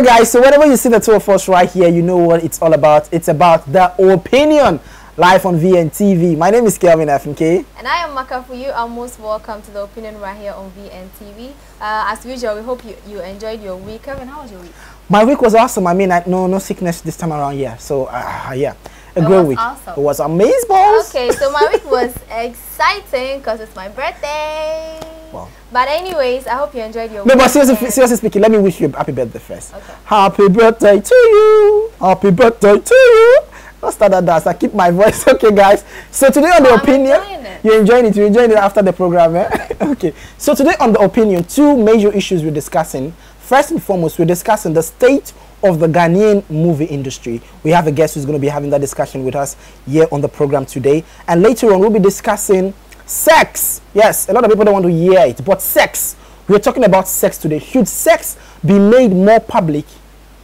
Okay, guys, so whenever you see the two of us right here, you know what it's all about. It's about the opinion, live on VNTV. My name is Kelvin FNK. And I am Maka. For you are most welcome to the opinion right here on VNTV. As usual, we hope you enjoyed your week. Kevin, how was your week? My week was awesome. I mean, no sickness this time around here. So, yeah, a great week. Awesome. It was amazing, boss. Okay, so my week was exciting because it's my birthday. Wow. But anyways, I hope you enjoyed your week. No, but seriously speaking, let me wish you a happy birthday first. Okay. Happy birthday to you. Happy birthday to you. Let's start that dance. I keep my voice. Okay, guys. So today on the opinion, you're enjoying it. You're enjoying it after the program, eh? Okay. Okay. So today on the opinion, two major issues we're discussing. First and foremost, we're discussing the state of the Ghanaian movie industry. We have a guest who's going to be having that discussion with us here on the program today. And later on, we'll be discussing sex. Yes, a lot of people don't want to hear it, but sex. We're talking about sex today. Should sex be made more public?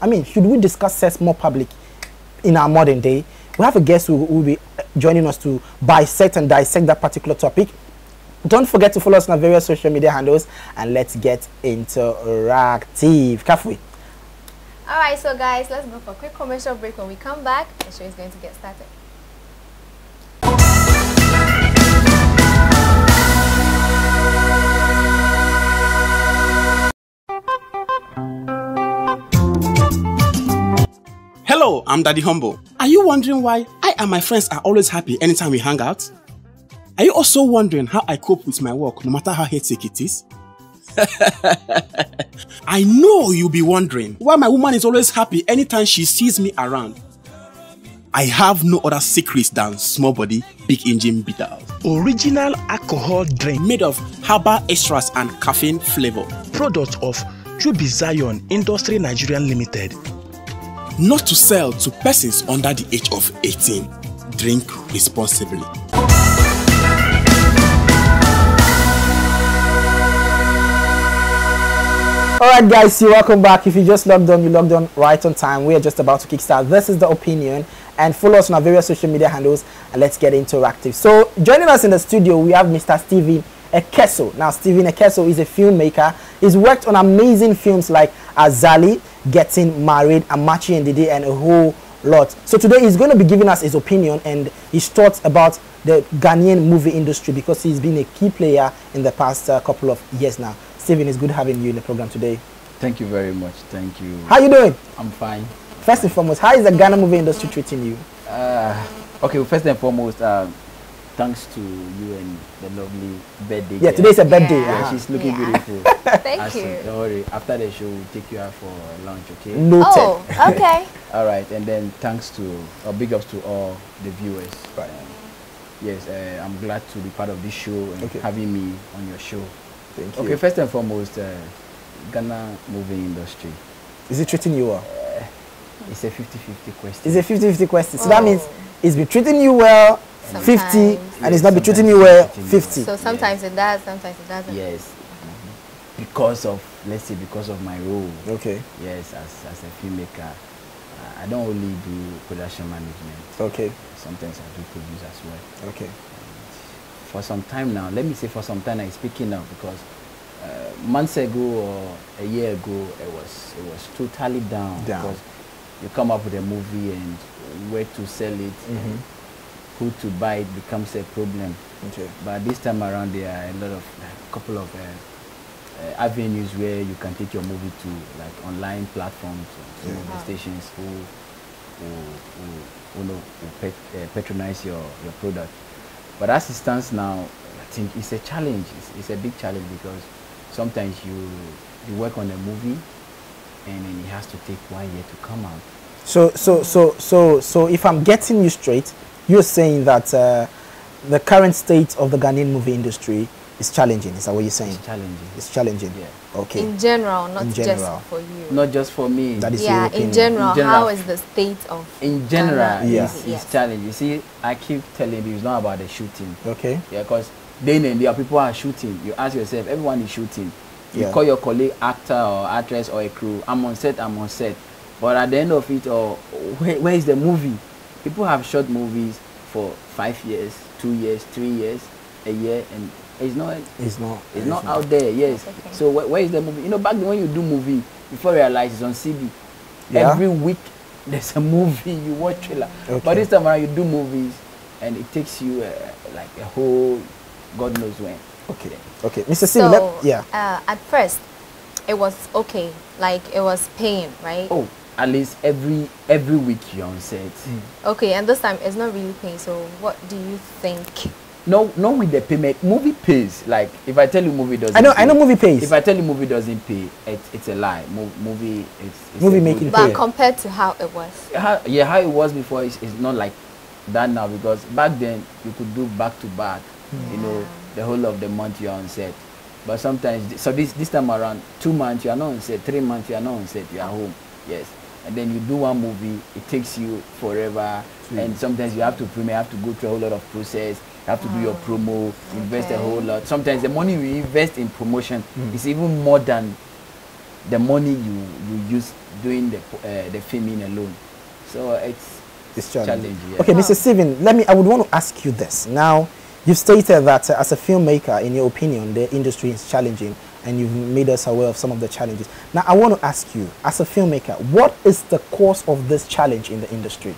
I mean, should we discuss sex more public in our modern day? We have a guest who will be joining us to bisect and dissect that particular topic. Don't forget to follow us on our various social media handles, and let's get interactive. Kafui. All right, so guys, let's go for a quick commercial break. When we come back, the show is going to get started. Hello, I'm Daddy Humble. Are you wondering why I and my friends are always happy anytime we hang out? Are you also wondering how I cope with my work no matter how hectic it is? I know you'll be wondering why my woman is always happy anytime she sees me around. I have no other secrets than small body, big engine bitters. Original alcohol drink made of herbal extras and caffeine flavor. Product of Jubi Zion Industry Nigeria Limited. Not to sell to persons under the age of 18. Drink responsibly. Alright guys, you're welcome back. If you just logged on, you logged on right on time. We are just about to kickstart. This is the opinion, and follow us on our various social media handles, and let's get interactive. So joining us in the studio, we have Mr. Stephen Ekeso. Now Stephen Ekeso is a filmmaker. He's worked on amazing films like Azali, Getting Married, Amachi and Dede, and a whole lot. So today he's going to be giving us his opinion and his thoughts about the Ghanaian movie industry, because he's been a key player in the past couple of years now. Stephen, it's good having you in the program today. Thank you very much. Thank you. How you doing? I'm fine. First and foremost, how is the Ghana movie industry treating you? Okay, well, first and foremost, thanks to you and the lovely birthday. Yeah, today's a birthday. Yeah, she's looking beautiful. Thank you. Don't worry. After the show, we'll take you out for lunch, okay? Noted. Oh, okay. All right, and then thanks to, big ups to all the viewers. Right. Yes, I'm glad to be part of this show and having me on your show. Thank you. Okay, first and foremost, Ghana movie industry. Is it treating you well? It's a 50-50 question. It's a 50-50 question. So that means it's been treating you well, Sometimes. 50, and it's not been treating you well, 50. So sometimes it does, sometimes it doesn't. Yes. Because of, let's say, because of my role. Okay. Yes, as a filmmaker, I don't only do production management. Okay. Sometimes I do produce as well. Okay. For some time now, let me say for some time I'm speaking now, because months ago or a year ago it was totally down. Because you come up with a movie and where to sell it, who to buy it becomes a problem. Okay. But this time around there are a couple of avenues where you can take your movie to, like online platforms, some of the stations who patronize your product. But as it stands now, I think it's a challenge. It's a big challenge, because sometimes you work on a movie and then it has to take 1 year to come out. So if I'm getting you straight, you're saying that the current state of the Ghanaian movie industry is challenging. Is that what you're saying? It's challenging. It's challenging. Yeah. Okay. In general, not just for you. Not just for me. That is yeah, in general, how is the state of in general, Ghana? it's challenging. You see, I keep telling you, it's not about the shooting. Okay. Yeah, because then and there people are shooting. You ask yourself, everyone is shooting. You call your colleague actor or actress or a crew, I'm on set. But at the end of it, or where is the movie? People have shot movies for 5 years, 2 years, 3 years, a year, and it's not out there. Yes. Okay. So where is the movie? You know, back then when you do movie, before you realize it's on CD. Yeah. Every week there's a movie, you watch trailer. Okay. But this time around you do movies and it takes you like a whole God knows when. Okay. Okay. Mr. Steve, at first it was okay, like it was paying, right? Oh, at least every week you're on set. Okay, and this time it's not really paying. So what do you think? No, not with the payment. Movie pays. Like if I tell you movie doesn't. I know movie pays. If I tell you movie doesn't pay, it's a lie. Movie it's movie making. But compared to how it was. How it was before is not like that now, because back then you could do back to back. You know, the whole of the month you're on set. But sometimes, so this time around, 2 months you are not on set, 3 months you are not on set, you are home. Yes. And then you do one movie, it takes you forever. And sometimes you have to premiere, you have to go through a whole lot of process. You have to do your promo, invest a whole lot. Sometimes the money you invest in promotion is even more than the money you use doing the filming alone. So it's challenging. Yeah. Okay, Mr. Steven, I would want to ask you this. Now, you've stated that as a filmmaker, in your opinion, the industry is challenging, and you've made us aware of some of the challenges. Now, I want to ask you, as a filmmaker, what is the cause of this challenge in the industry?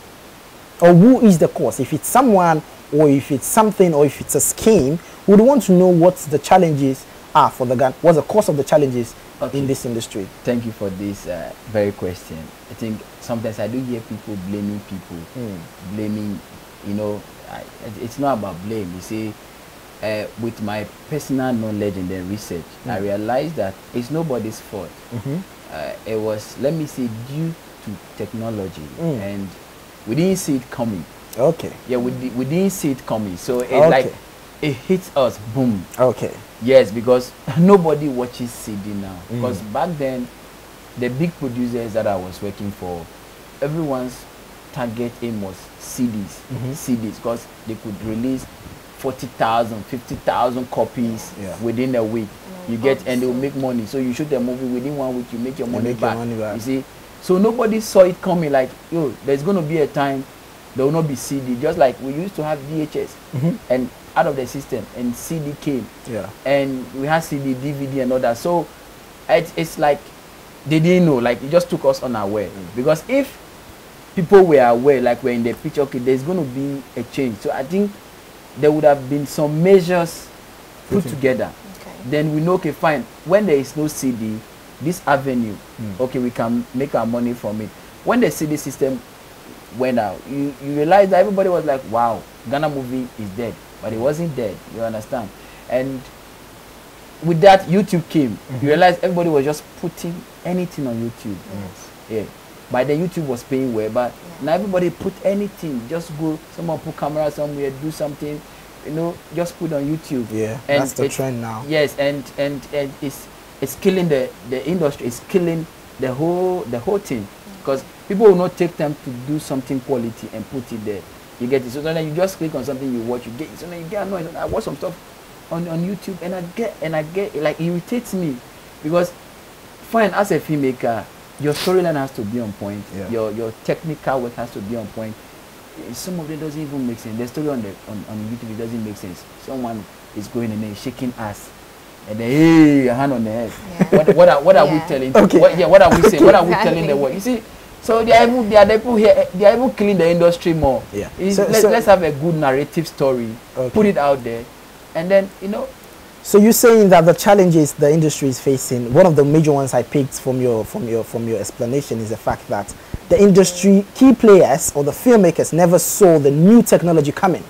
Or who is the cause? If it's someone, or if it's something, or if it's a scheme, we would want to know what the challenges are for the Ghana. What's the cause of the challenges in this industry? Thank you for this very question. I think sometimes I do hear people blaming blaming, you know, it's not about blame. You see, with my personal knowledge and then research, I realized that it's nobody's fault. It was, let me say, due to technology, and we didn't see it coming. Okay. Yeah, we didn't see it coming. So it like it hits us, boom. Okay. Yes, because nobody watches CD now. Because back then, the big producers that I was working for, everyone's target aim was CDs. CDs, because they could release 40,000, 50,000 copies within a week. You get, and they will make money. So you shoot a movie within 1 week, you make your money back. You see, so nobody saw it coming. Like, yo, there's going to be a time there will not be CD. Just like we used to have VHS, and out of the system, and CD came. And we had CD, DVD, and all that. So it's like they didn't know. Like, it just took us unaware. Because if people were aware, like we're in the picture, okay, there's going to be a change. So I think there would have been some measures put together. Then we know, okay, fine, when there is no CD, this avenue, okay, we can make our money from it. When the CD system went out, you realize that everybody was like, wow, Ghana movie is dead. But it wasn't dead, you understand? And with that, YouTube came. You realize everybody was just putting anything on YouTube. Yeah. By then, YouTube was paying well, but now everybody put anything. Just go, someone put camera somewhere, do something, you know, just put on YouTube. Yeah, and that's the trend now. Yes, and it's killing the industry. It's killing the whole thing, because people will not take time to do something quality and put it there. You get it. So then you just click on something, you watch, you get it. So then you get annoyed. I watch some stuff on YouTube, and I get like, it irritates me, because fine, as a filmmaker, your storyline has to be on point. Your technical work has to be on point. Some of it doesn't even make sense. The story on YouTube, it doesn't make sense. Someone is going and then shaking ass, and then, hey, a hand on the head. What are we telling? Okay. What are we saying? What are we telling the world? You see, so they are able killing the industry more. Yeah. Let's have a good narrative story, put it out there, and then, you know. So you're saying that the challenges the industry is facing, one of the major ones I picked from your explanation is the fact that the industry key players or the filmmakers never saw the new technology coming.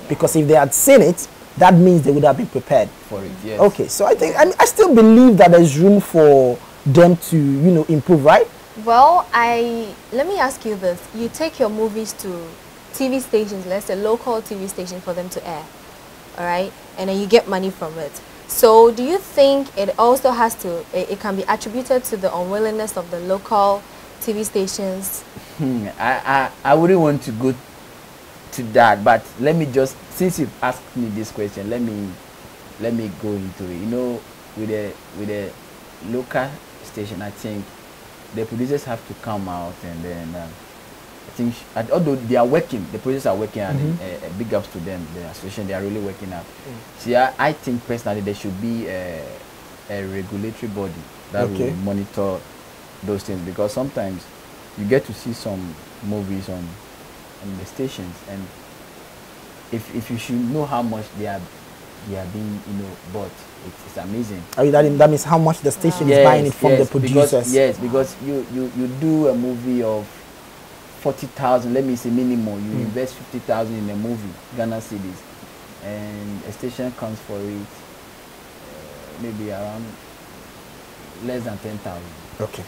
Because if they had seen it, that means they would have been prepared for it. Yes. Okay, so I still believe that there's room for them to, you know, improve, right? Well, let me ask you this. You take your movies to TV stations, let's say local TV stations, for them to air, all right? And then you get money from it. So do you think it also has to, it can be attributed to the unwillingness of the local TV stations? I wouldn't want to go to that, but let me just, since you've asked me this question, let me go into it. You know, with a local station, I think the producers have to come out, and then I think, although they are working, the producers are working, and big ups to them, the association, they are really working out. See, I think personally there should be a regulatory body that will monitor those things, because sometimes you get to see some movies on the stations, and if you should know how much they are being, you know, bought, it's amazing. That means how much the station is buying it from the producers. Because you do a movie of 40,000, let me say minimum, you invest 50,000 in a movie, Ghana cedis, and a station comes for it maybe around less than 10,000. Okay,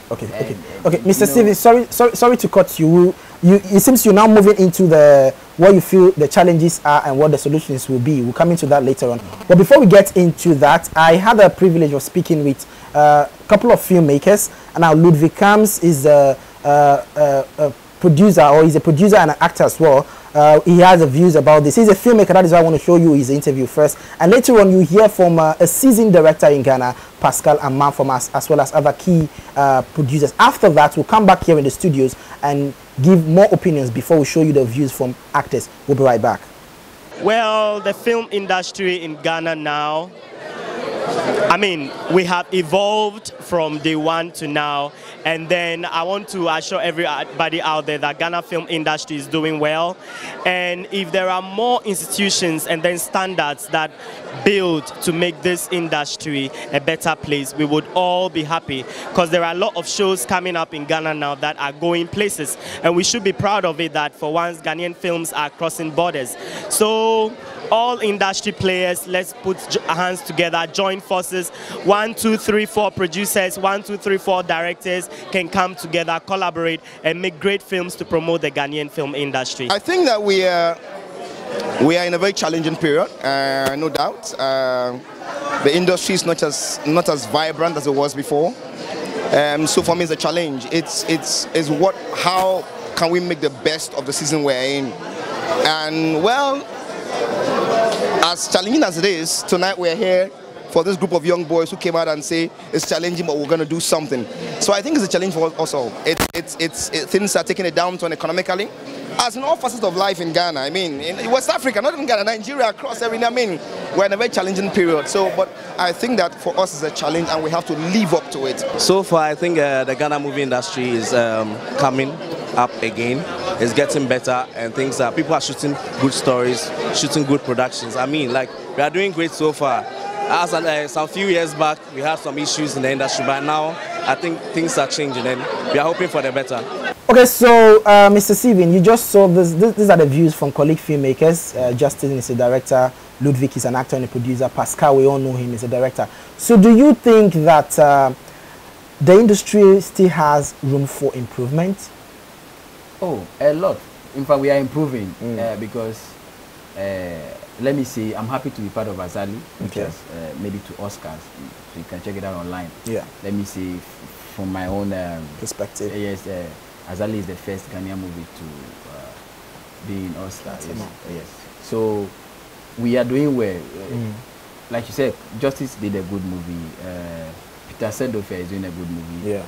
Mr. Stevens, sorry to cut you. It seems you're now moving into what you feel the challenges are and what the solutions will be. We'll come into that later on. But before we get into that, I had a privilege of speaking with a couple of filmmakers, and now Ludwig Kams is a producer, or he's a producer and an actor as well. He has views about this. He's a filmmaker. That is why I want to show you his interview first. And later on, you hear from a seasoned director in Ghana, Pascal Amman, from us, as well as other key producers. After that, we'll come back here in the studios and give more opinions before we show you the views from actors. We'll be right back. Well, the film industry in Ghana now, I mean, we have evolved from day one to now, and then I want to assure everybody out there that Ghana film industry is doing well, and if there are more institutions and then standards that build to make this industry a better place, we would all be happy, because there are a lot of shows coming up in Ghana now that are going places, and we should be proud of it that for once Ghanaian films are crossing borders. So all industry players, let's put hands together, join forces. 1, 2, 3, 4 producers, 1, 2, 3, 4 directors can come together, collaborate, and make great films to promote the Ghanaian film industry. I think that we are in a very challenging period, no doubt. The industry is not as vibrant as it was before. So for me, it's a challenge. How can we make the best of the season we're in? And well, as challenging as it is, tonight we're here for this group of young boys who came out and say it's challenging, but we're going to do something. So I think it's a challenge for us all. Things are taking a downturn economically, as in all facets of life in Ghana. I mean, in West Africa, not in Ghana, Nigeria, across every. I mean, we're in a very challenging period. So, but I think that for us it's a challenge, and we have to live up to it. So far, I think the Ghana movie industry is coming up again. It's getting better, and people are shooting good stories, shooting good productions. I mean, like, we are doing great so far. As some few years back, we had some issues in the industry, but now I think things are changing, and we are hoping for the better. Okay, so Mr. Steven, you just saw this. These are the views from colleague filmmakers. Justin is a director, Ludwig is an actor and a producer, Pascal, we all know him, is a director. So do you think that the industry still has room for improvement? Oh, a lot. In fact, we are improving because, let me say, I'm happy to be part of Azali, which has made it to Oscars, so you can check it out online. Yeah. Let me say, from my own perspective. Yes, Azali is the first Ghanaian movie to be in Oscars. Yes. So we are doing well. Like you said, Justice did a good movie. Peter Sedofia is doing a good movie. Yeah.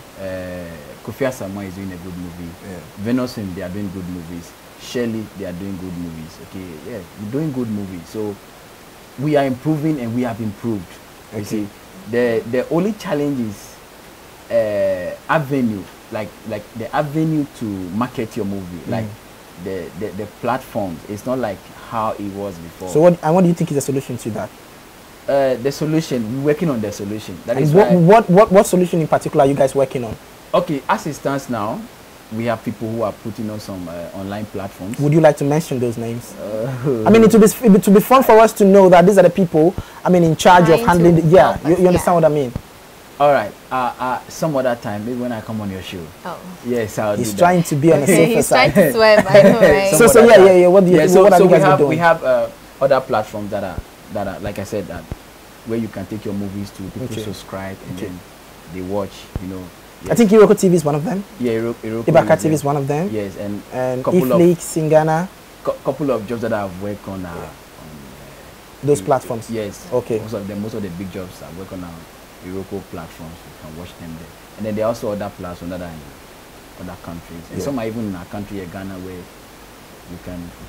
Kofi Asamoah is doing a good movie. Yeah. Venus Film, they are doing good movies. Shirley, they are doing good movies. Okay, yeah, we're doing good movies. So we are improving, and we have improved. Okay. You see, the only challenge is avenue, like the avenue to market your movie, like the platforms. It's not like how it was before. So what do you think is the solution to that? The solution, we're working on the solution. That and is what solution in particular are you guys working on? Okay, as it stands now, we have people who are putting on some online platforms. Would you like to mention those names? I mean, it would be fun for us to know that these are the people, I mean, in charge of handling the, you understand what I mean? All right, some other time, maybe when I come on your show. Oh. Yes, I'll do that. He's trying to be on the safer side. He's trying to swear, I know, right? So yeah, what are you guys doing? We have other platforms that are, like I said, that where you can take your movies to, people subscribe, and then they watch, you know. Yes. I think Iroko TV is one of them. Yeah, Iroko Ibaka TV is one of them. Yes, and Iflix in Ghana. Couple of jobs that I've worked on those platforms. Yes. Okay. Most of the big jobs I work on Iroko platforms. You can watch them there. And then there are also other platforms that are in other countries. And some are even in our country, Ghana, where you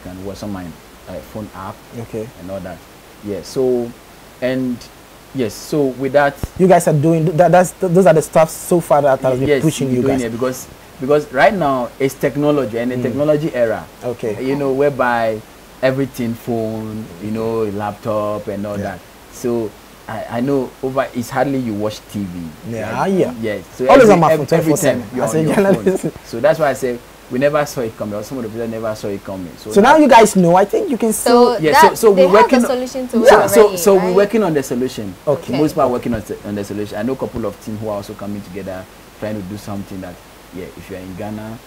can watch some phone app. Okay. And all that. Yeah. So yes, so with that, you guys are doing that. Those are the stuff so far that has been pushing you guys. It because because right now it's technology and a technology era. Okay. You know, whereby everything phone, you know, laptop and all that. So I know it's hardly you watch TV. Yeah, Yes. So always on my phone, every time you're on your phone. So that's why I say we never saw it coming, or some of the people never saw it coming. So now you guys know. I think you can still. So we're working. The solution to it already, so right? we're working on the solution. Okay. Most people are working on the solution. I know a couple of teams who are also coming together, trying to do something that, if you're in Ghana,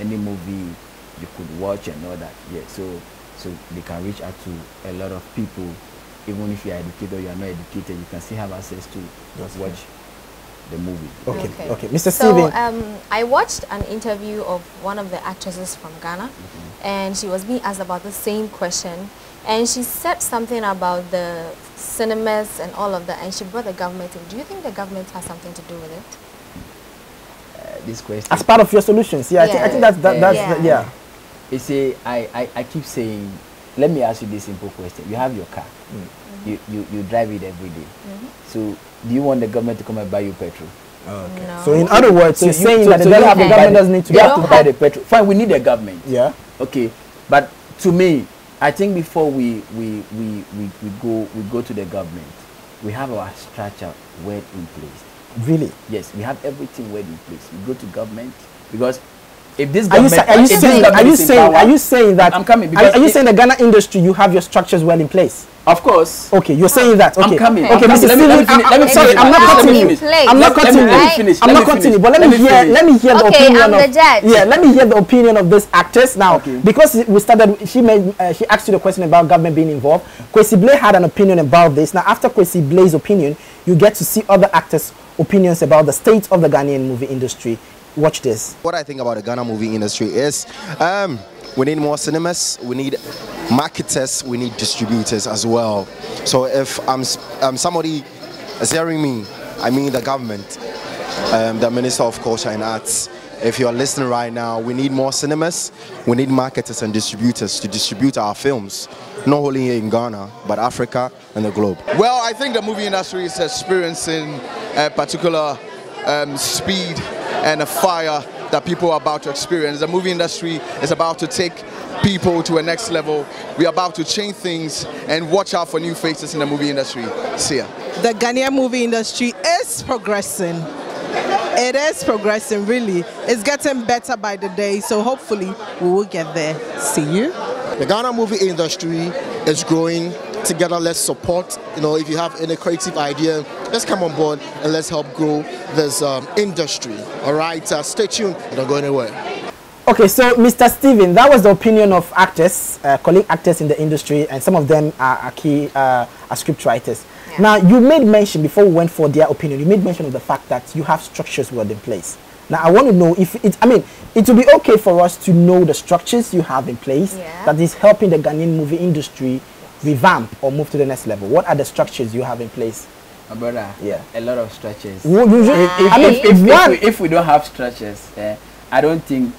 any movie you could watch and all that. So they can reach out to a lot of people. Even if you are educated or you are not educated, you can still have access to just watch the movie. Okay. Mr. So, Steven. I watched an interview of one of the actresses from Ghana, and she was being asked about the same question, and she said something about the cinemas and all of that, and she brought the government in. Do you think the government has something to do with it? This question. As part of your solutions, I think that's You see, I keep saying, let me ask you this simple question. You have your car. You drive it every day. So do you want the government to come and buy you petrol? Okay. No. So in other words, you're saying that the government doesn't need to. You have to buy the petrol. Fine, we need the government. Yeah. Okay. But to me, I think before we go to the government, we have our structure well in place. Really? Yes, we have everything well in place. We go to government because if this are you saying that I'm coming? Are you saying the Ghana industry you have your structures well in place? Of course. Okay, you're saying that. Okay. I'm coming. Okay, Mr. Steven, I'm not cutting you. I'm not cutting you. But let me hear the opinion of. Yeah, let me hear the opinion of this actress now. Because we started, she asked you the question about government being involved. Kwesi Blay had an opinion about this. Now, after Kwesi Blay's opinion, you get to see other actors' opinions about the state of the Ghanaian movie industry. Watch this. What I think about the Ghana movie industry is we need more cinemas, we need marketers, we need distributors as well. So if somebody is hearing me, I mean the government, the Minister of Culture and Arts, if you're listening right now, we need more cinemas, we need marketers and distributors to distribute our films, not only here in Ghana, but Africa and the globe. Well, I think the movie industry is experiencing a particular speed and a fire that people are about to experience. The movie industry is about to take people to a next level. We are about to change things, and watch out for new faces in the movie industry. See ya. The Ghanaian movie industry is progressing. It is progressing, really. It's getting better by the day, so hopefully we will get there. See you. The Ghana movie industry is growing. Together, let's support. You know, if you have any creative idea, let's come on board and let's help grow this industry. All right, stay tuned. Don't go anywhere. Okay, so Mr. Steven, that was the opinion of actors, colleague actors in the industry, and some of them are key script writers. Yeah. Now, you made mention before we went for their opinion. You made mention of the fact that you have structures well in place. Now, I want to know if it will be okay for us to know the structures you have in place that is helping the Ghanaian movie industry revamp or move to the next level. What are the structures you have in place? My brother, a lot of structures. If we don't have structures, I don't think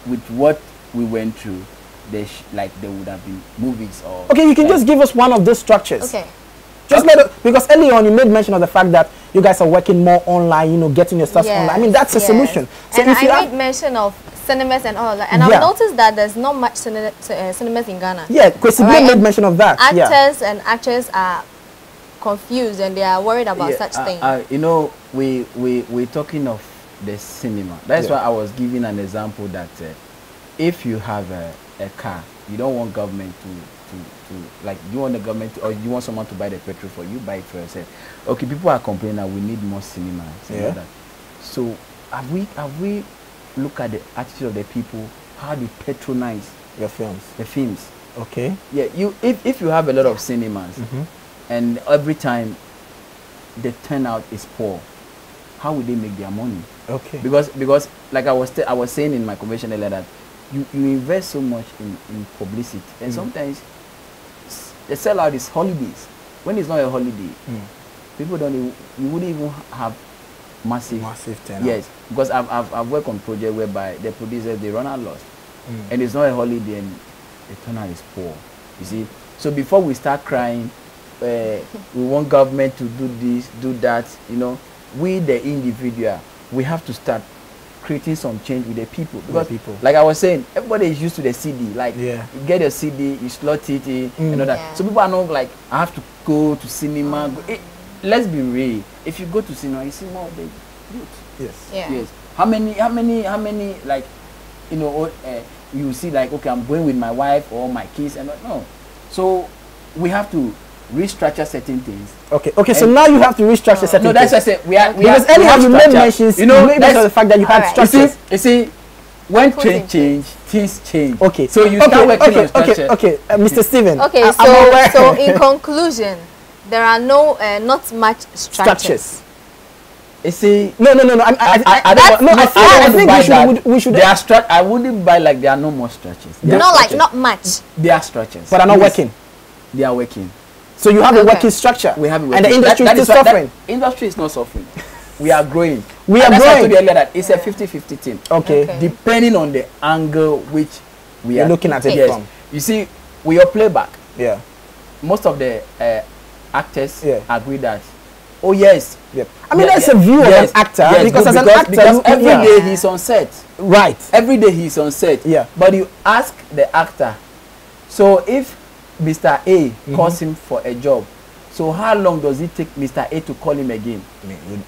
with what we went through, there would have been movies or. Okay, you can just give us one of those structures. Okay. Because earlier on you made mention of the fact that you guys are working more online, you know, getting your stuff online. I mean, that's a solution. So and I made mention of cinemas and all that, and I've noticed that there's not much cinemas in Ghana. Yeah, Kwesi Blay made mention of that. Actors and actresses are confused and they are worried about such things. You know, we're talking of the cinema. That's why I was giving an example that if you have a car, you don't want government to you want the government to, or you want someone to buy the petrol for you, buy it for yourself. Okay, people are complaining that we need more cinemas and all that. So have we look at the attitude of the people, how they patronize your films? The films. Okay. Yeah, if you have a lot of cinemas and every time the turnout is poor, how will they make their money? Okay. Because like I was saying in my convention earlier that you invest so much in publicity, and sometimes the sellout is holidays. When it's not a holiday, people you wouldn't even have massive turnout. Yes, because I've worked on projects whereby the producers, they run out lost, and it's not a holiday and the turnout is poor. You see, so before we start crying, we want government to do this, do that. You know, we the individual, we have to start creating some change with the people. Because, like I was saying, everybody is used to the CD. Like, you get your CD, you slot it in, and all that. So people are not like, I have to go to cinema. Let's be real. If you go to cinema, you see more of the youth. Yes. Yeah. Yes. How many, like, you know, you see, like, okay, I'm going with my wife or my kids, and no. So we have to restructure certain things. Okay. So now you have to restructure certain things. No, that's what I said. Because anyhow you made mentions, you know, because of the fact that you had structures. You see, when trends change, things change. Okay. So you start working on structure. Okay. Mr. Steven. Okay. So in conclusion, there are not much structures. You see, no. I think we should. They are I wouldn't buy like there are no more structures. Not much. They are structures, but are not working. They are working. So you have a working structure. We have a and the industry is still suffering. Industry is not suffering. We are growing. We are growing. I told you earlier that it's a 50-50 team. Okay. Depending on the angle which we are looking at it from. You see, with your playback. Yeah. Most of the actors agree that. Oh yes. Yep. I mean, that's a view of an actor because as an actor, every day he's on set. Right. Every day he's on set. Yeah. But you ask the actor. So if Mr. A calls him for a job, so how long does it take Mr. A to call him again?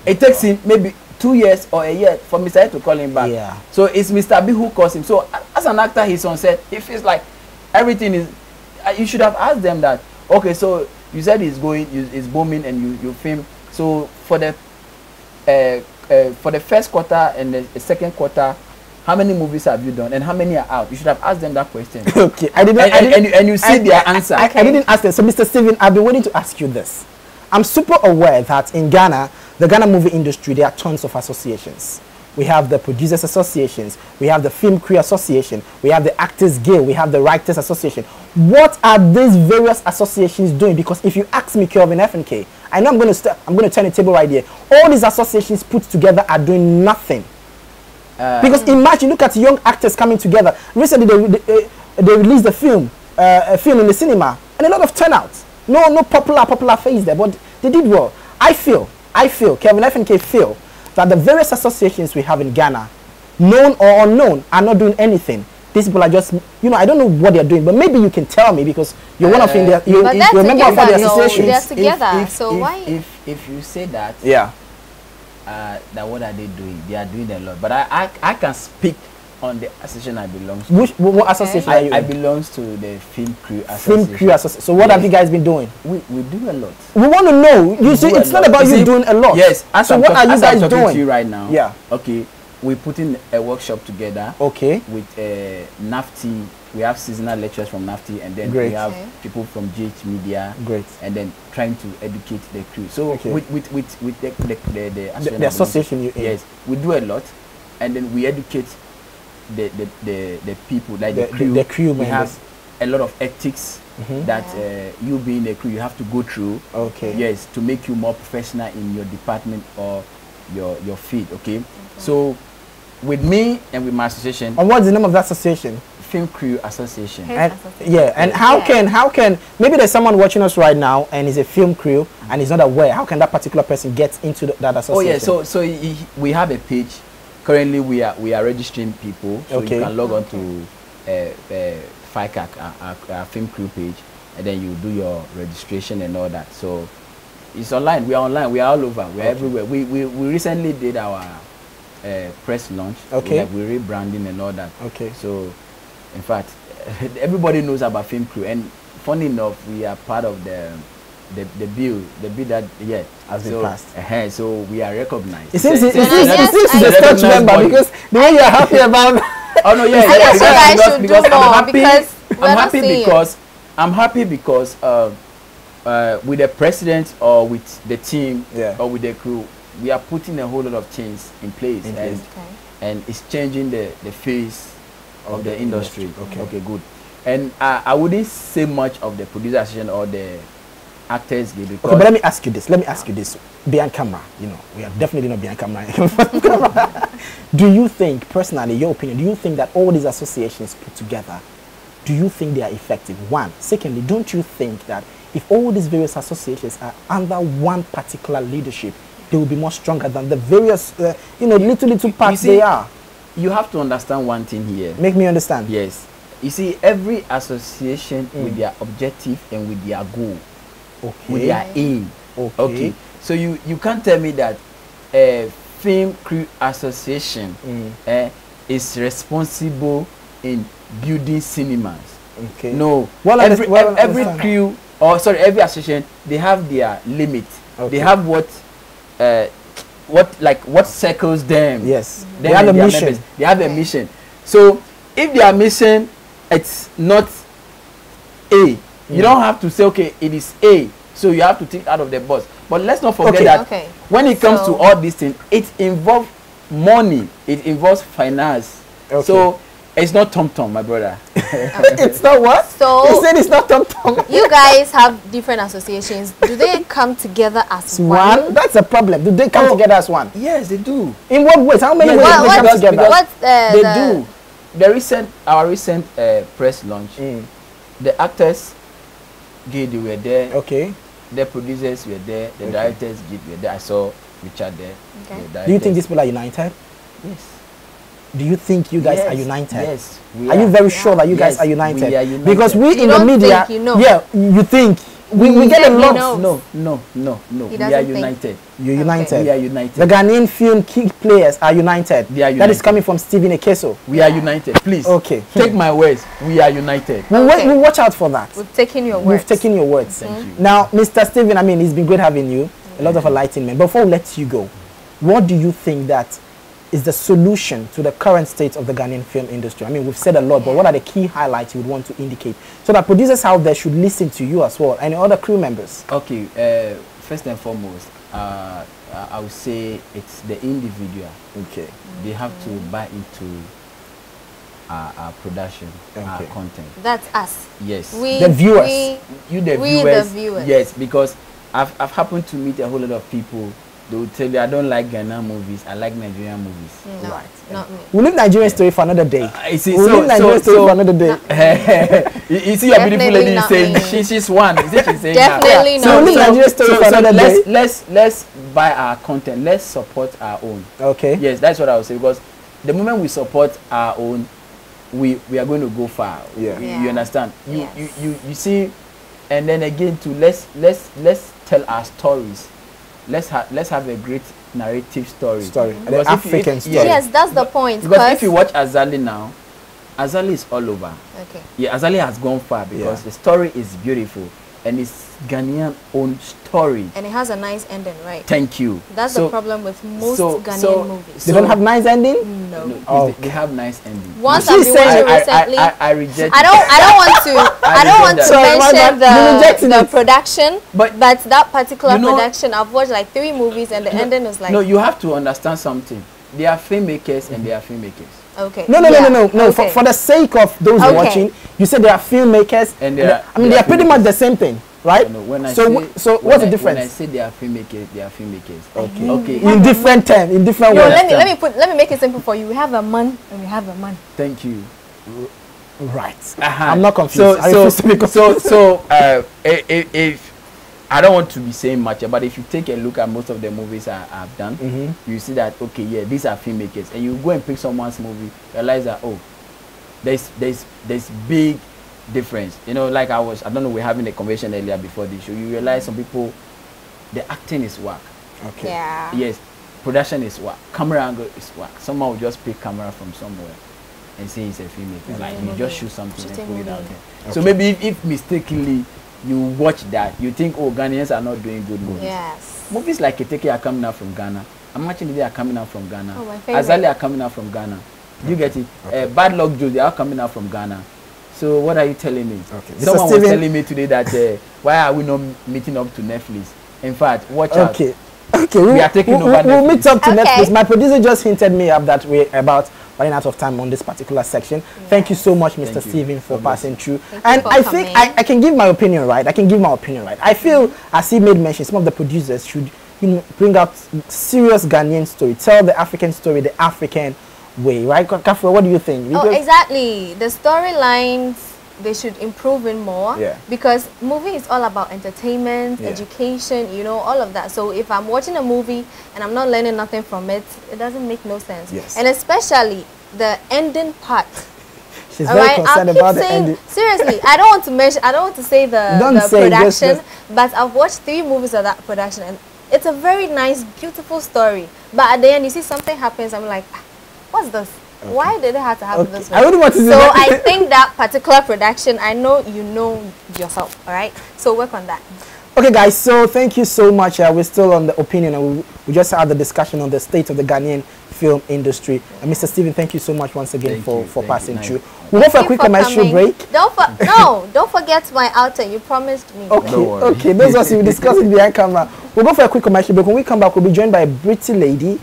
It takes him maybe 2 years or a year for Mr. A to call him back. Yeah. So it's Mr. B who calls him. So as an actor, he's on set. It feels like everything is. You should have asked them that. Okay, so you said it's booming, and you film. So for the first quarter and the second quarter, how many movies have you done and how many are out? You should have asked them that question. Okay, and you see their answer. I didn't ask them. So, Mr. Steven, I've been waiting to ask you this. I'm super aware that in Ghana, the Ghana movie industry, there are tons of associations. We have the Producers Associations, we have the Film Crew Association, we have the Actors Guild, we have the Writers Association. What are these various associations doing? Because if you ask me, Kelvin FNK, I know I'm going to turn the table right here. All these associations put together are doing nothing. Because imagine, look at young actors coming together. Recently, they released a film in the cinema, and a lot of turnout. No popular face there, but they did well. I feel, Kevin FNK feel that the various associations we have in Ghana, known or unknown, are not doing anything. These people are just, I don't know what they're doing, but maybe you can tell me because you're one of them. You're a member of all the associations. They're together. So why? If you say that, yeah. That what are they doing? They are doing a lot. But I can speak on the association I belong to. What association are you in? I belong to the Film Crew Association. Film Crew Association. So what have you guys been doing? We do a lot. We want to know. You see, it's not about you doing a lot. Yes. So what are you guys doing? To you right now. Yeah. Okay. We're putting a workshop together. Okay. With NAFTI. We have seasonal lectures from NAFTI, and then we have people from GH Media. Great. And then trying to educate the crew. So with the association you in. Yes, we do a lot, and then we educate the people, like the crew. The crew we have a lot of ethics that you being a crew you have to go through. Okay. Yes, to make you more professional in your department or your field. Okay. So with me and with my association. And what's the name of that association? Film Crew Association. And how can maybe there's someone watching us right now and is a film crew and is not aware, how can that particular person get into that association? Oh yeah, so we have a page. Currently we are registering people, so you can log on to FICAC, our film crew page, and then you do your registration and all that. So it's online. We are online. We are all over. We are everywhere. We recently did our press launch. Okay. We're rebranding and all that. Okay. So in fact, everybody knows about Film Crew, and funny enough, we are part of the bill that has been passed. So we are recognized. It seems a stretch member because the way you are happy about. Oh no, I'm happy because with the president or with the team or with the crew, we are putting a whole lot of change in place, and it's changing the face of the industry. Okay, good. And I wouldn't say much of the producer association or the actors guild. Okay, but let me ask you this. Behind camera, we are definitely not behind camera. Do you think, personally, your opinion, do you think that all these associations put together, do you think they are effective? One. Secondly, don't you think that if all these various associations are under one particular leadership, they will be more stronger than the various, little parts they are? you have to understand one thing here. Make me understand. Yes. You see, every association with their objective and with their goal, with their aim. Okay. So you can't tell me that a film crew association is responsible in building cinemas. Okay. No. Every crew, or sorry, every association, they have their limit. They have what circles them. Yes. They have a mission. Members. They have a mission. So if their mission, it's not A, you don't have to say, okay, it is A, so you have to think out of the box. But let's not forget that when it comes to all these things, it involves money, it involves finance. So it's not tom-tom, my brother. It's not what? So he said it's not tom-tom. You guys have different associations. Do they come together as one? That's a problem. Do they come together as one? Yes, they do. In what ways? How many ways do they come together? They do. Our recent press launch, the actors, they were there. Okay. The producers were there. The directors were there. I saw Richard there. Okay. Do you think these people are united? Yes. Do you think you guys are united? Yes. Are you very sure that you guys are united? We are united. Because we in the media, you think. We get a lot. No. We are united. You're united. We are united. The Ghanaian film key players are united. They are united. That is coming from Stephen Ekeso. We are united. Please. Okay. Take my words. We are united. We'll watch out for that. We've taken your words. We've taken your words. Thank you. Now, Mr. Stephen, I mean, it's been great having you. A lot of enlightenment. Before we let you go, what do you think that is the solution to the current state of the Ghanaian film industry? I mean, we've said a lot, but what are the key highlights you would want to indicate so that producers out there should listen to you as well and other crew members? Okay, first and foremost, I would say it's the individual. Okay. They have to buy into our production, our content. That's us. Yes. The viewers. The viewers. Yes, because I've happened to meet a whole lot of people. They will tell you, I don't like Ghanaian movies, I like Nigerian movies. No, right. Not me. We'll leave Nigerian story for another day. We'll leave Nigerian story for another day. You see your beautiful lady saying, she's one. She's saying definitely not. So we'll leave Nigerian story for another day. Let's buy our content. Let's support our own. Okay. Yes, that's what I would say. Because the moment we support our own, we are going to go far. Yeah. You understand? You see, and then again too, let's tell our stories. Let's have a great narrative story. The African story. Yes, that's the point. Because if you watch Azali now, Azali is all over. Okay. Yeah, Azali has gone far because the story is beautiful and it's Ghanaian own story. And it has a nice ending, right? Thank you. That's the problem with most Ghanaian movies. They don't have nice ending? No. They have nice ending. Once I've been watching recently, I reject. I don't want to mention the production, but that particular production, I've watched like 3 movies and the ending is like. No, you have to understand something. They are filmmakers and they are filmmakers. Okay. No. Okay. For the sake of those watching, you said they are filmmakers, and they are pretty much the same thing, right? No, what's the difference? When I say they are filmmakers, they are filmmakers. Okay. In different terms, in different ways. Let me make it simple for you. We have a man and we have a man. Thank you. Right. I'm not confused. If I don't want to be saying much, but if you take a look at most of the movies I've done, you see that these are filmmakers, and you go and pick someone's movie, realize that there's big difference. You know, like I don't know, we're having a conversation earlier before this show. You realize some people, the acting is whack. Okay. Yeah. Yes, production is whack. Camera angle is whack. Someone will just pick camera from somewhere and say it's a filmmaker. Like you just shoot something and put it out there. Okay. So maybe if mistakenly you watch that, you think, Ghanaians are not doing good movies. Yes. Movies like Keteke are coming out from Ghana. I'm watching they are coming out from Ghana. Oh, my favorite. Azali are coming out from Ghana. You get it? Bad Luck Joe, they are coming out from Ghana. So what are you telling me? Okay. Someone was telling me today that why are we not meeting up to Netflix? In fact, watch out. Okay, we are taking over Netflix. We'll meet up to Netflix. My producer just hinted me up that we're about running out of time on this particular section. Thank you so much, Mr. Stephen, for passing through. And I think I can give my opinion, right? I feel, as he made mention, some of the producers should bring out serious Ghanaian story, tell the African story the African way, right? Kafra, what do you think? Because exactly. The storylines, they should improve in more, because movie is all about entertainment, education, all of that. So if I'm watching a movie and I'm not learning nothing from it, it doesn't make no sense. Yes. And especially the ending part. She's very concerned about the ending. Seriously, I don't want to mention. I don't want to say the production, but I've watched 3 movies of that production, and it's a very nice, beautiful story. But at the end, you see something happens. I'm like, what's this? Okay. Why did it have to happen this way? I wouldn't want to. So I think that particular production, I know you know yourself. All right. So work on that. Okay, guys, so thank you so much. We're still on the opinion, and we just had the discussion on the state of the Ghanaian film industry. And Mr. Stephen, thank you so much once again for passing through. We'll go for a quick commercial break. Don't forget my outer. You promised me. Okay, those of us will discuss it behind camera. We'll go for a quick commercial break. When we come back, we'll be joined by a pretty lady.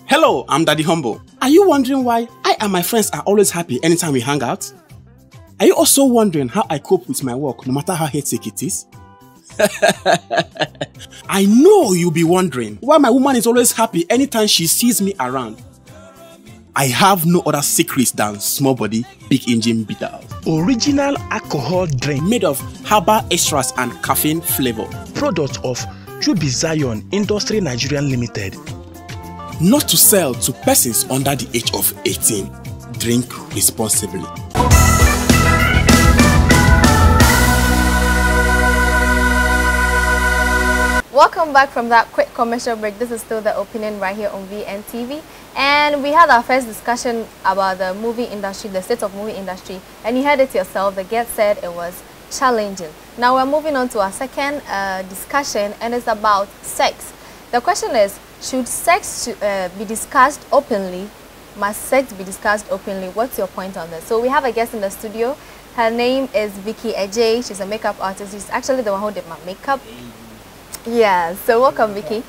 Hello, I'm Daddy Humble. Are you wondering why I and my friends are always happy anytime we hang out? Are you also wondering how I cope with my work no matter how hectic it is? I know you'll be wondering why my woman is always happy anytime she sees me around. I have no other secrets than small body, big engine bitters. Original alcohol drink made of herbal extras and caffeine flavor. Product of Chubi Zion Industry Nigeria Limited. Not to sell to persons under the age of 18. Drink responsibly. Welcome back from that quick commercial break. This is still the opinion right here on VNTV. And we had our first discussion about the movie industry, the state of movie industry. And you heard it yourself. The guest said it was challenging. Now we're moving on to our second discussion, and it's about sex. The question is, should sex be discussed openly? Must sex be discussed openly? What's your point on this? So we have a guest in the studio. Her name is Vicky Ejay. She's a makeup artist. She's actually the one who did my makeup. Yeah, so welcome, Vicky.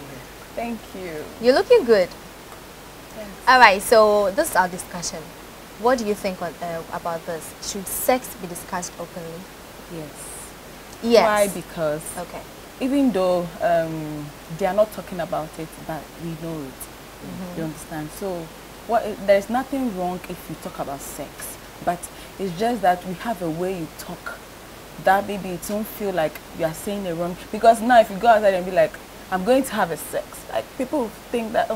Thank you. You're looking good. Thanks. All right, so this is our discussion. What do you think about this? Should sex be discussed openly? Yes. Yes. Why? Because even though they are not talking about it, but we know it. You understand? So there's nothing wrong if you talk about sex, but it's just that we have a way you talk that maybe it won't feel like you are saying the wrong. Because now if you go outside and be like, I'm going to have a sex, like people think that,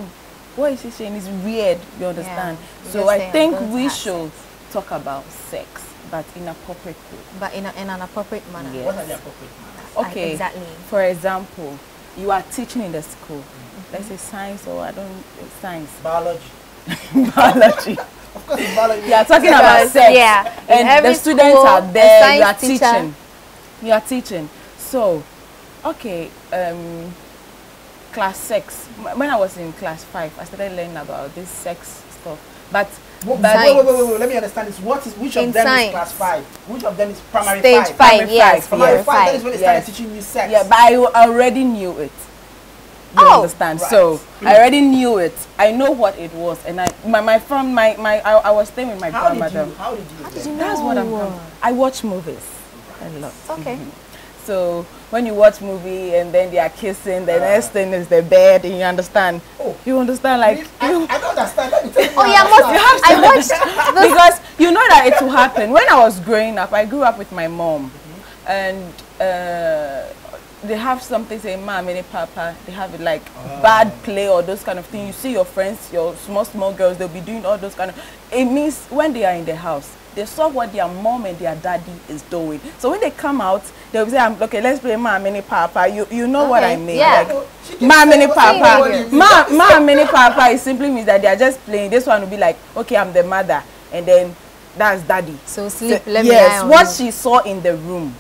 what is she saying is weird, you understand? Yeah, so I think we should talk about sex, but in appropriate way. But in an appropriate manner. Yes. What are the appropriate manners? Okay, exactly. For example, you are teaching in the school. Let's say science or science. Biology. Biology. Of course it's biology. You are talking about sex. Yeah. And the students are there, you are teaching. You are teaching. So, okay, class 6. When I was in class 5, I started learning about this sex stuff. But wait, let me understand this. Which of them is class 5? Which of them is primary 5? Stage 5, yes. Primary 5, that is when they started teaching you sex. Yeah, but I already knew it. You understand? Right. So I already knew it. I know what it was, and I was staying with my grandmother. How did you know? That's what I watch movies a lot. Okay. So when you watch movie and then they are kissing, the next thing is the bed, and you understand. You understand, like I don't understand. Let me tell you. I watched because you know that it will happen. When I was growing up, I grew up with my mom, and they have something saying "ma, mini papa." They have it like bad play or those kind of things. You see your friends, your small girls, they'll be doing all those kind of. It means when they are in the house, they saw what their mom and their daddy is doing. So when they come out, they'll say, "Okay, let's play ma, mini papa." You know what I mean? Yeah. Like, ma, mini papa. Ma, mini papa. It simply means that they are just playing. This one will be like, "Okay, I'm the mother," and then that's daddy. So sleep. Let me lie on what you. She saw in the room.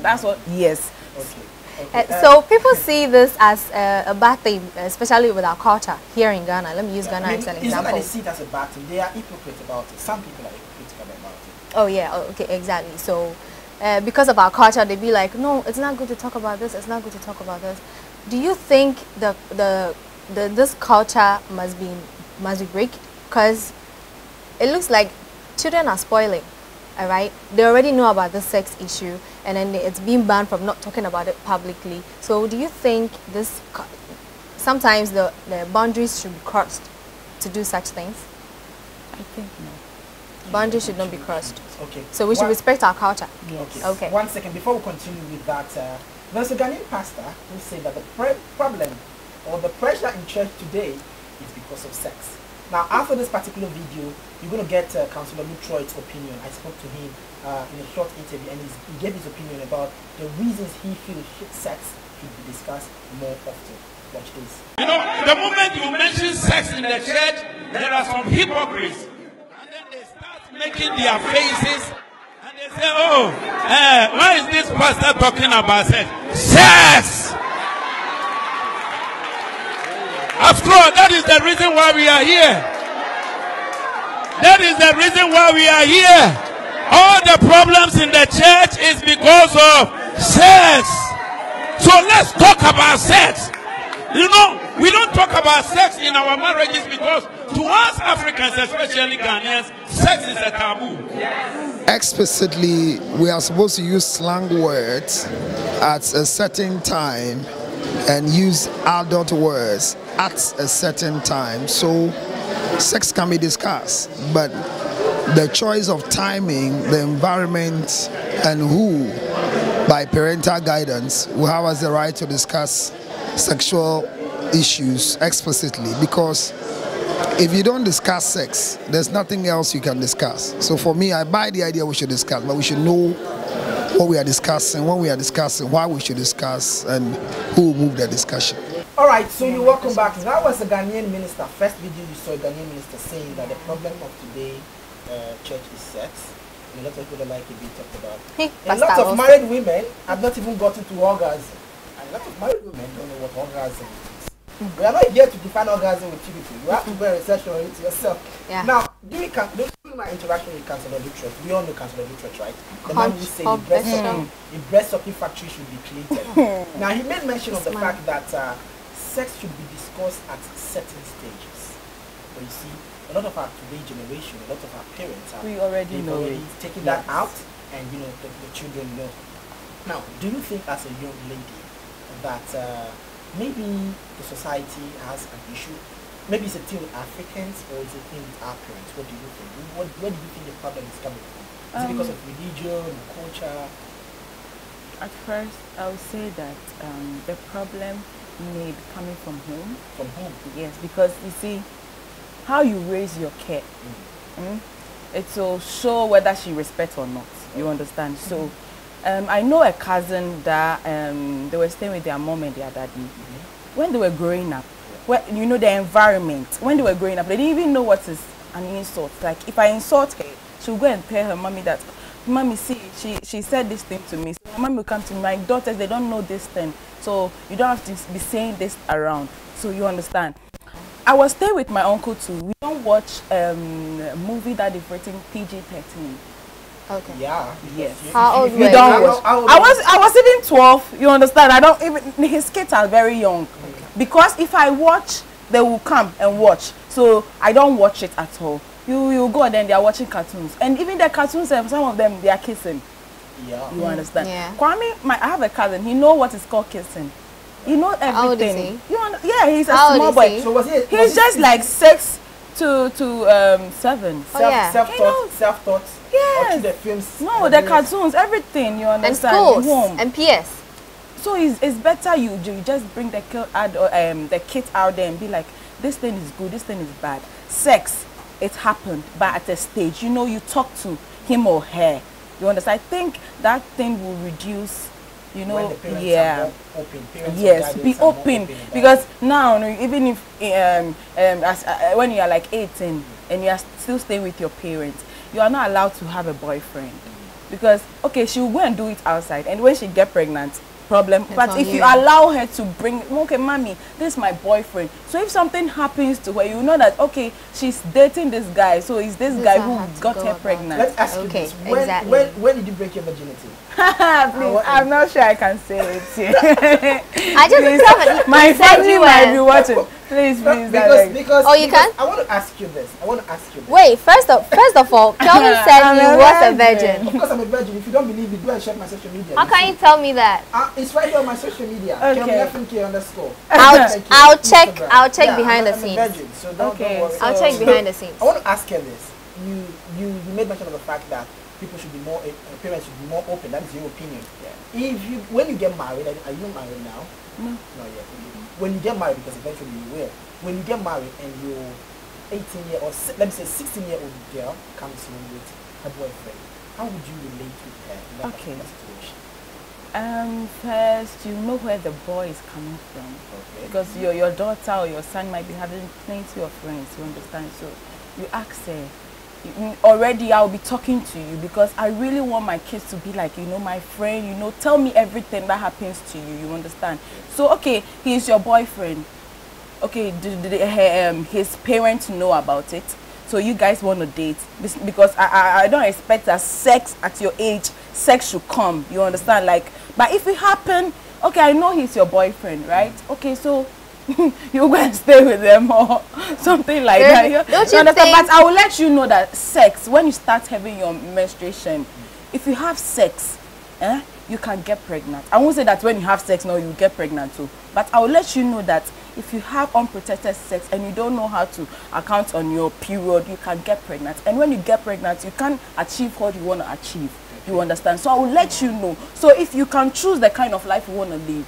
That's what. Yes. Okay. So people see this as a bad thing, especially with our culture here in Ghana. Let me use Ghana as an example. It's not that they see it as a bad thing. They are hypocrite about it. Some people are hypocritical about it. Oh yeah, okay, exactly. So because of our culture, they be like, no, it's not good to talk about this. It's not good to talk about this. Do you think this culture must be break? Because it looks like children are spoiling. All right, they already know about the sex issue, and then it's being banned from not talking about it publicly. So do you think this sometimes the boundaries should be crossed to do such things? I think no. Boundaries should not be crossed. Okay. So we should respect our culture. Yes. Okay. 1 second before we continue with that. There's a Ghanaian pastor who said that the problem or the pressure in church today is because of sex. Now, after this particular video, you're going to get Councillor Lutroit's opinion. I spoke to him in a short interview, and he gave his opinion about the reasons he feels sex should be discussed more often. Watch this. You know, the moment you mention sex in the church, there are some hypocrites. And then they start making their faces, and they say, oh, why is this pastor talking about sex? Sex! After all, that is the reason why we are here. That is the reason why we are here. All the problems in the church is because of sex. So let's talk about sex. You know, we don't talk about sex in our marriages because to us Africans, especially Ghanaians, sex is a taboo. Explicitly, we are supposed to use slang words at a certain time and use adult words at a certain time. So sex can be discussed, but the choice of timing, the environment, and who, by parental guidance, will have us the right to discuss sexual issues explicitly, because if you don't discuss sex, there's nothing else you can discuss. So for me, I buy the idea we should discuss, but we should know what we are discussing, when we are discussing, why we should discuss, and who will move the discussion. Alright, so you're welcome back. That was a Ghanaian minister. First video you saw a Ghanaian minister saying that the problem of today church is sex. And a lot of people don't like it being talked about. A lot of married women have not even gotten to orgasm. And a lot of married women don't know what orgasm is. We are not here to define orgasm with you people. You have to go and research on it yourself. Yeah. Now, during my interaction with Councillor Lutroit, we all know Councillor Lutroit, right? The man who said the breast sucking factory should be created. Now, he made mention of the fact that sex should be discussed at certain stages. But you see, a lot of our today generation, a lot of our parents are already taking that out, and you know the children know. Now, do you think as a young lady that maybe the society has an issue? Maybe it's a thing with Africans, or is it a thing with our parents? What do you think? Where do you think the problem is coming from? Is it because of religion, culture? At first, I would say that the problem may be coming from home. From home? Yes, because you see, how you raise your kid, it will show whether she respects or not. You understand? So, I know a cousin that they were staying with their mom and their daddy. When they were growing up, you know, the environment, when they were growing up, they didn't even know what is an insult. Like, if I insult her, she'll go and tell her mommy that, mommy, see, she said this thing to me. So my mommy will come to me, my daughters, they don't know this thing. So you don't have to be saying this around. So you understand. I was staying with my uncle too. We don't watch a movie that is rated PG-13. Okay. Yeah. Yes. How old were you? We don't watch. I was even 12. You understand? I don't even. His kids are very young. Okay. Because if I watch, they will come and watch. So I don't watch it at all. You go and then they are watching cartoons, and even the cartoons, some of them they are kissing. Yeah. You understand? Yeah. Kwame, I have a cousin. He knows what is called kissing. He knows everything. How old is he? Yeah, he's a small boy. So he's just like 6 to 7. Self-taught. Yes. Watching the films. No, the cartoons, everything. You understand? And schools and PS. So it's better you just bring the kid out there and be like, this thing is good, this thing is bad. Sex, it happened, but at a stage, you know, you talk to him or her. You understand? I think that thing will reduce, you know, yeah. Yes, be open. Because now, even if when you are like 18 and you are still staying with your parents, you are not allowed to have a boyfriend. Because, okay, she will go and do it outside, and when she get pregnant, problem. But if you allow her to bring, okay, mommy, this is my boyfriend. So if something happens to her, you know that, okay, she's dating this guy, so it's this guy who got her pregnant. Let's ask you this. When did you break your virginity? Please, I'm not sure I can say it. I just my family might be watching. Please, because you can? I want to ask you this. Wait, first of all, Kelvin said he was a virgin. Of course I'm a virgin. If you don't believe me, go and check my social media. How can you tell me that? It's right there on my social media. Okay. KelvinFNK_. I'll check behind the scenes. I'm a virgin, so don't worry. I'll check behind the scenes. I want to ask you this. you made mention of the fact that people should be more, parents should be more open. That is your opinion. Yeah. If you, when you get married, are you married now? No. Not yet. When you get married, because eventually you will. When you get married and your 18-year or let me say 16-year-old girl comes in with her boyfriend, how would you relate with her in that particular situation? First, you know where the boy is coming from. Okay. Because your daughter or your son might be having plenty of friends, you understand? So you ask her, already I'll be talking to you because I really want my kids to be like, you know, my friend, you know, tell me everything that happens to you, you understand? So, okay, he's your boyfriend. Okay, his parents know about it. So you guys want to date because I don't expect that sex at your age, sex should come, you understand? Like, but if it happen, okay, I know he's your boyfriend, right? Okay, so you go and stay with them or something like that. Don't you understand? think? But I will let you know that sex, when you start having your menstruation, if you have sex, you can get pregnant. I won't say that when you have sex, no, you get pregnant too. But I will let you know that if you have unprotected sex and you don't know how to account on your period, you can get pregnant. And when you get pregnant, you can't achieve what you want to achieve. You understand? So I will let you know. So if you can choose the kind of life you want to live,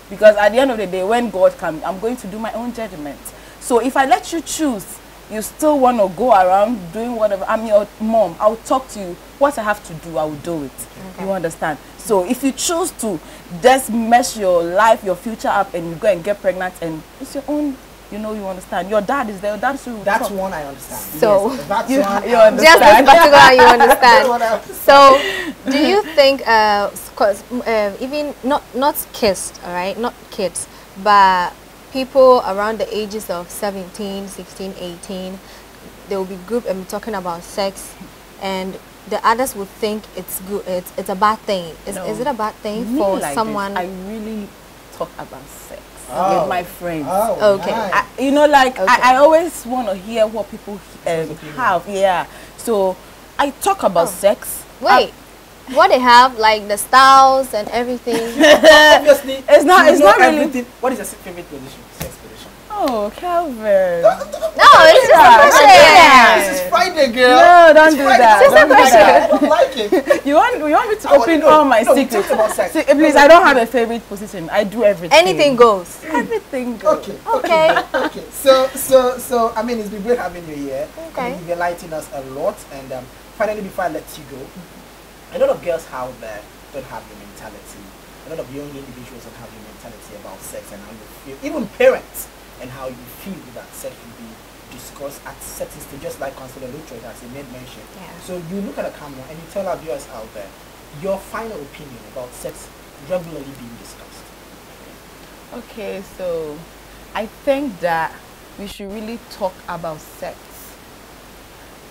because at the end of the day, when God comes, I'm going to do my own judgment. So if I let you choose, you still want to go around doing whatever, I'm your mom, I'll talk to you. What I have to do, I will do it. Okay. You understand? So if you choose to just mess your life, your future up, and you go and get pregnant, and it's your own, you know, you understand. Your dad is there. That's one I understand. So yes, that's you one understand. Just this particular you understand. So do you think, because even not kids, all right, not kids, but people around the ages of 17, 16, 18, they will be group and talking about sex, and the others would think it's good. It's a bad thing. Is it a bad thing for like someone? This, I really talk about sex with my friends. Oh, okay. Nice. You know, like I always want to hear what people have. Yeah. So I talk about sex. Wait. What they have, like the styles and everything. Obviously, it's not really. Everything. What is your favorite position? Sex position? Oh, Calvin. No, it's just a question. This is Friday, girl. No, don't do that. It's just a question. I don't like it. You want me to open all my secrets? See, please, I don't have a favorite position. I do everything. Anything goes. Everything goes. Okay. Okay. So I mean, it's been great having you here. Okay. You've enlightened us a lot, and finally, before I let you go, a lot of girls out there don't have your mentality. A lot of young individuals don't have your mentality about sex and how you feel. Even parents and how you feel that sex should be discussed at certain stages, just like Councillor Lutroy as he made mention. Yeah. So you look at the camera and you tell our viewers out there your final opinion about sex regularly being discussed. Okay, so I think that we should really talk about sex.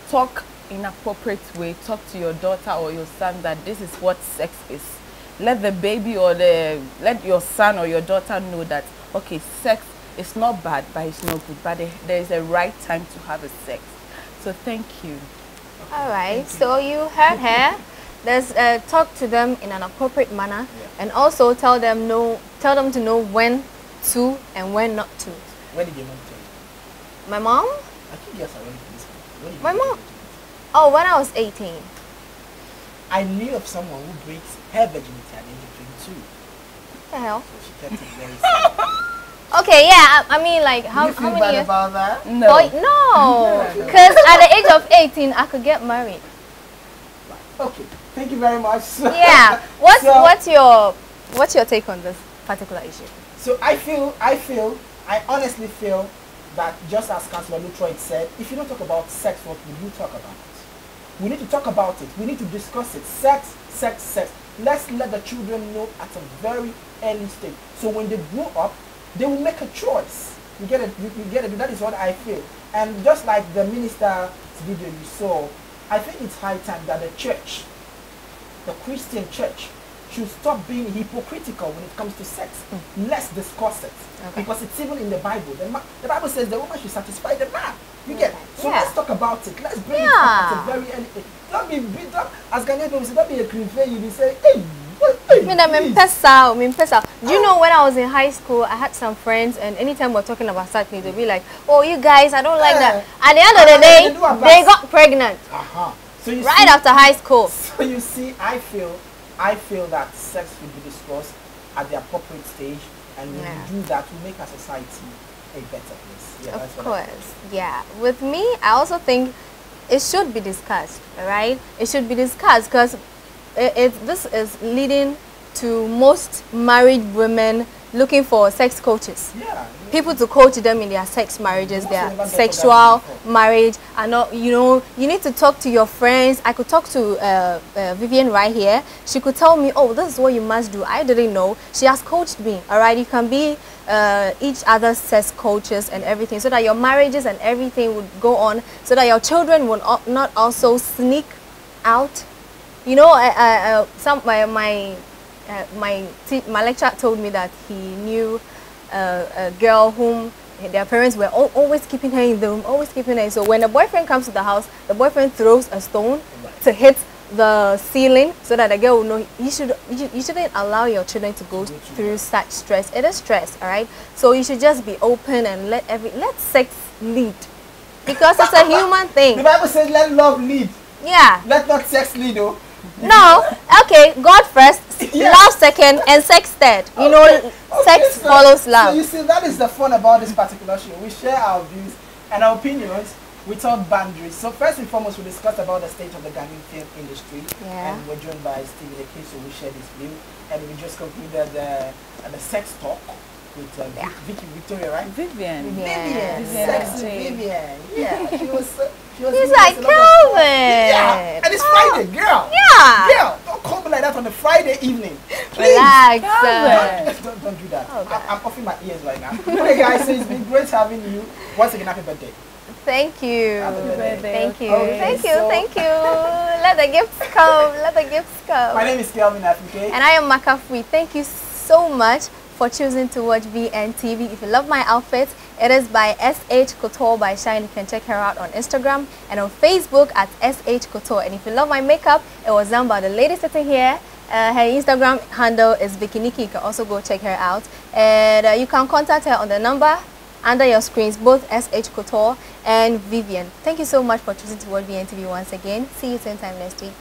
Talk in an appropriate way. Talk to your daughter or your son that this is what sex is. Let the baby or let your son or your daughter know that, okay, sex is not bad, but it's not good. But there is a right time to have a sex. So thank you. All right. So you heard her. Let's talk to them in an appropriate manner, and also tell them to know when to and when not to. When did your mom tell you? My mom? I think yes, I went to this. My mom? Oh, when I was 18. I knew of someone who breaks her virginity at the age of 22. What the hell? So she kept it very secret. Okay, yeah, I mean, like, how many bad years? about that? No. No, because at the age of 18, I could get married. Okay, thank you very much. Yeah, what's your take on this particular issue? So I honestly feel that just as Councillor Lutroy said, if you don't talk about sex, what will you talk about? We need to talk about it. We need to discuss it. Sex, sex, sex. Let's let the children know at a very early stage. So when they grow up, they will make a choice. You get it? You get it? That is what I feel. And just like the minister's video you saw, I think it's high time that the church, the Christian church, should stop being hypocritical when it comes to sex. Let's discuss it. Okay. Because it's even in the Bible. The Bible says the woman should satisfy the man. You get it? So let's talk about it. Let's bring it up at a very early age. Don't be beat up. As Ghanaian people say, don't be a crive. You be say, hey, Do you know when I was in high school, I had some friends, and anytime we're talking about sex needs, they'll be like, "Oh, you guys, I don't like that." At the end of the day, they got pregnant. So you right after high school. So you see, I feel that sex should be discussed at the appropriate stage, and when we do that, we make our society a better place. Yeah, of course, yeah. With me, I also think it should be discussed. All right, it should be discussed because this is leading to most married women looking for sex coaches. Yeah. People to coach them in their sex marriages, their sexual marriage. And not, you know, you need to talk to your friends. I could talk to Vivian right here. She could tell me, oh, this is what you must do. I didn't know. She has coached me. All right, you can be each other's sex coaches and everything, so that your marriages and everything would go on, so that your children will not also sneak out. You know, my lecturer told me that he knew a girl whom their parents were always keeping her in the room, always keeping her. So when the boyfriend comes to the house, the boyfriend throws a stone to hit the ceiling, so that the girl will know you shouldn't allow your children to go through such stress. It is stress, all right? So you should just be open and let sex lead, because it's a human thing. The Bible says let love lead. Yeah. Let not sex lead, though. No, okay, God first, love second, and sex third. You know, sex follows love. So you see, that is the fun about this particular show. We share our views and our opinions without boundaries. So first and foremost, we discussed about the state of the Ghanaian film industry. Yeah. And we're joined by Stevie the Kid, so we share this view. And we just concluded the sex talk with Victoria, right? Vivian. Sexy Vivian. Yeah, she was He's like, Calvin. Yeah, and it's Friday, girl. Yeah. Girl, don't call me like that on a Friday evening. Please. Relax. Don't do that. I'm offing my ears right now. Okay, guys, so it's been great having you. Once again, happy birthday. Thank you. Happy birthday. Thank you. Okay, thank you. Let the gifts come. Let the gifts come. My name is Kelvin Afrique. And I am Makafui. Thank you so much for choosing to watch VNTV. If you love my outfit, it is by SH Couture by Shine. You can check her out on Instagram and on Facebook at SH Couture. And if you love my makeup, it was done by the lady sitting here. Her Instagram handle is Vikiniki. You can also go check her out. And you can contact her on the number under your screens, both SH Couture and Vivian. Thank you so much for choosing to watch VNTV once again. See you same time next week.